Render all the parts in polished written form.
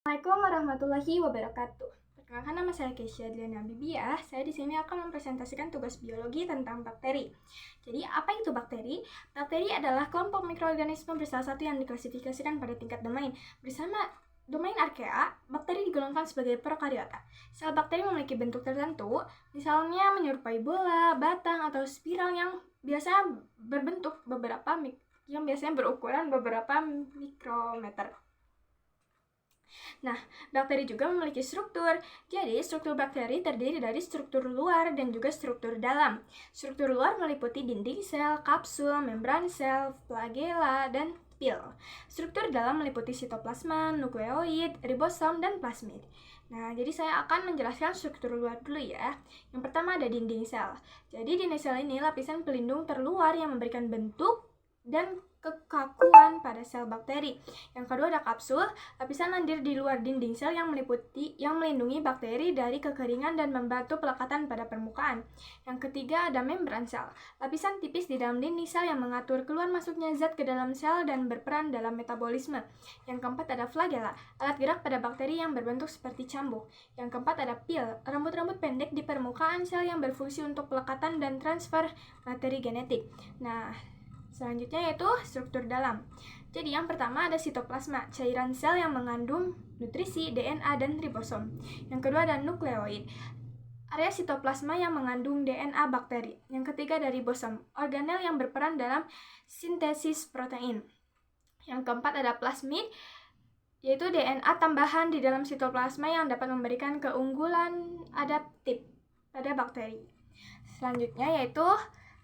Assalamualaikum warahmatullahi wabarakatuh. Perkenalkan, nama saya Keisha Adriana Bibiah. Saya di sini akan mempresentasikan tugas biologi tentang bakteri. Jadi, apa itu bakteri? Bakteri adalah kelompok mikroorganisme bersama satu yang diklasifikasikan pada tingkat domain. Bersama domain archaea, bakteri digolongkan sebagai prokariota. Sel bakteri memiliki bentuk tertentu, misalnya menyerupai bola, batang, atau spiral yang biasanya berukuran beberapa mikrometer. Nah, bakteri juga memiliki struktur. Jadi, struktur bakteri terdiri dari struktur luar dan juga struktur dalam. Struktur luar meliputi dinding sel, kapsul, membran sel, flagela, dan pil. Struktur dalam meliputi sitoplasma, nukleoid, ribosom, dan plasmid. Nah, jadi saya akan menjelaskan struktur luar dulu ya. Yang pertama ada dinding sel. Jadi, dinding sel ini lapisan pelindung terluar yang memberikan bentuk dan kekakuan pada sel bakteri. Yang kedua ada kapsul, lapisan lendir di luar dinding sel yang melindungi bakteri dari kekeringan dan membantu pelekatan pada permukaan. Yang ketiga ada membran sel, lapisan tipis di dalam dinding sel yang mengatur keluar masuknya zat ke dalam sel dan berperan dalam metabolisme. Yang keempat ada flagela, alat gerak pada bakteri yang berbentuk seperti cambuk. Yang keempat ada pil, rambut-rambut pendek di permukaan sel yang berfungsi untuk pelekatan dan transfer materi genetik. Nah, selanjutnya yaitu struktur dalam. Jadi yang pertama ada sitoplasma, cairan sel yang mengandung nutrisi, DNA, dan ribosom. Yang kedua ada nukleoid, area sitoplasma yang mengandung DNA bakteri. Yang ketiga ada ribosom, organel yang berperan dalam sintesis protein. Yang keempat ada plasmid, yaitu DNA tambahan di dalam sitoplasma yang dapat memberikan keunggulan adaptif pada bakteri. Selanjutnya yaitu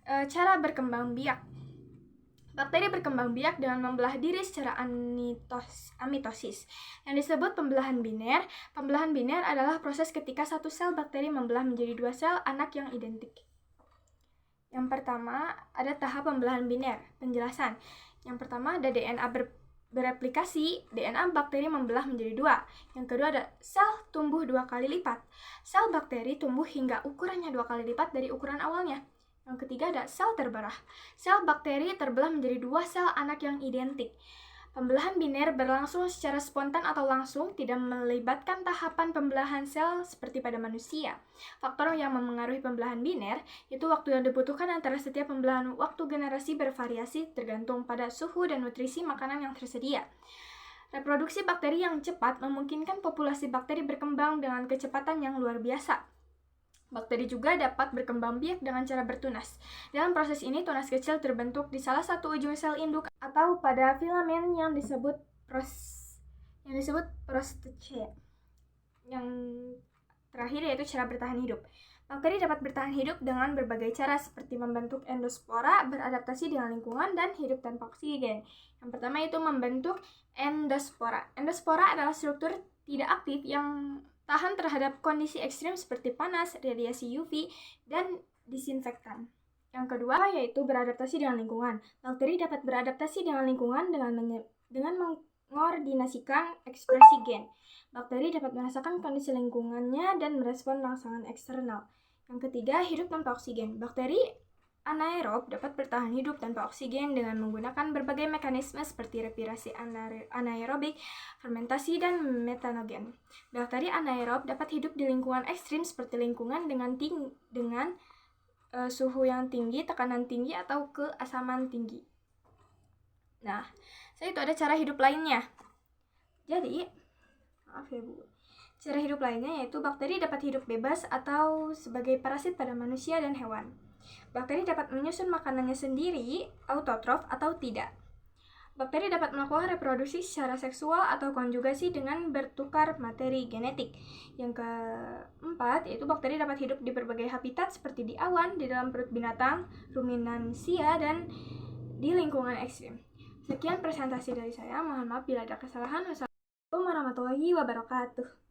cara berkembang biak. Bakteri berkembang biak dengan membelah diri secara amitosis, yang disebut pembelahan biner. Pembelahan biner adalah proses ketika satu sel bakteri membelah menjadi dua sel anak yang identik. Yang pertama, ada tahap pembelahan biner. Penjelasan. Yang pertama, ada DNA bereplikasi. DNA bakteri membelah menjadi dua. Yang kedua, ada sel tumbuh 2 kali lipat. Sel bakteri tumbuh hingga ukurannya 2 kali lipat dari ukuran awalnya. Yang ketiga ada sel terbelah. Sel bakteri terbelah menjadi 2 sel anak yang identik. Pembelahan biner berlangsung secara spontan atau langsung, tidak melibatkan tahapan pembelahan sel seperti pada manusia. Faktor yang memengaruhi pembelahan biner itu waktu yang dibutuhkan antara setiap pembelahan. Waktu generasi bervariasi tergantung pada suhu dan nutrisi makanan yang tersedia. Reproduksi bakteri yang cepat memungkinkan populasi bakteri berkembang dengan kecepatan yang luar biasa. Bakteri juga dapat berkembang biak dengan cara bertunas. Dalam proses ini, tunas kecil terbentuk di salah satu ujung sel induk atau pada filamen yang disebut prostacea. Yang terakhir yaitu cara bertahan hidup. Bakteri dapat bertahan hidup dengan berbagai cara seperti membentuk endospora, beradaptasi dengan lingkungan, dan hidup tanpa oksigen. Yang pertama itu membentuk endospora. Endospora adalah struktur tidak aktif yang tahan terhadap kondisi ekstrim seperti panas, radiasi UV, dan disinfektan. Yang kedua yaitu beradaptasi dengan lingkungan. Bakteri dapat beradaptasi dengan lingkungan dengan mengordinasikan ekspresi gen. Bakteri dapat merasakan kondisi lingkungannya dan merespon rangsangan eksternal. Yang ketiga, hidup tanpa oksigen. Bakteri anaerob dapat bertahan hidup tanpa oksigen dengan menggunakan berbagai mekanisme seperti respirasi anaerobik, fermentasi, dan metanogen. Bakteri anaerob dapat hidup di lingkungan ekstrim seperti lingkungan dengan suhu yang tinggi, tekanan tinggi, atau keasaman tinggi. Nah, itu ada cara hidup lainnya. Jadi, cara hidup lainnya yaitu bakteri dapat hidup bebas atau sebagai parasit pada manusia dan hewan. Bakteri dapat menyusun makanannya sendiri, autotrof, atau tidak. Bakteri dapat melakukan reproduksi secara seksual atau konjugasi dengan bertukar materi genetik. Yang keempat, yaitu bakteri dapat hidup di berbagai habitat seperti di awan, di dalam perut binatang, ruminansia, dan di lingkungan ekstrim. Sekian presentasi dari saya. Mohon maaf bila ada kesalahan. Wassalamualaikum warahmatullahi wabarakatuh.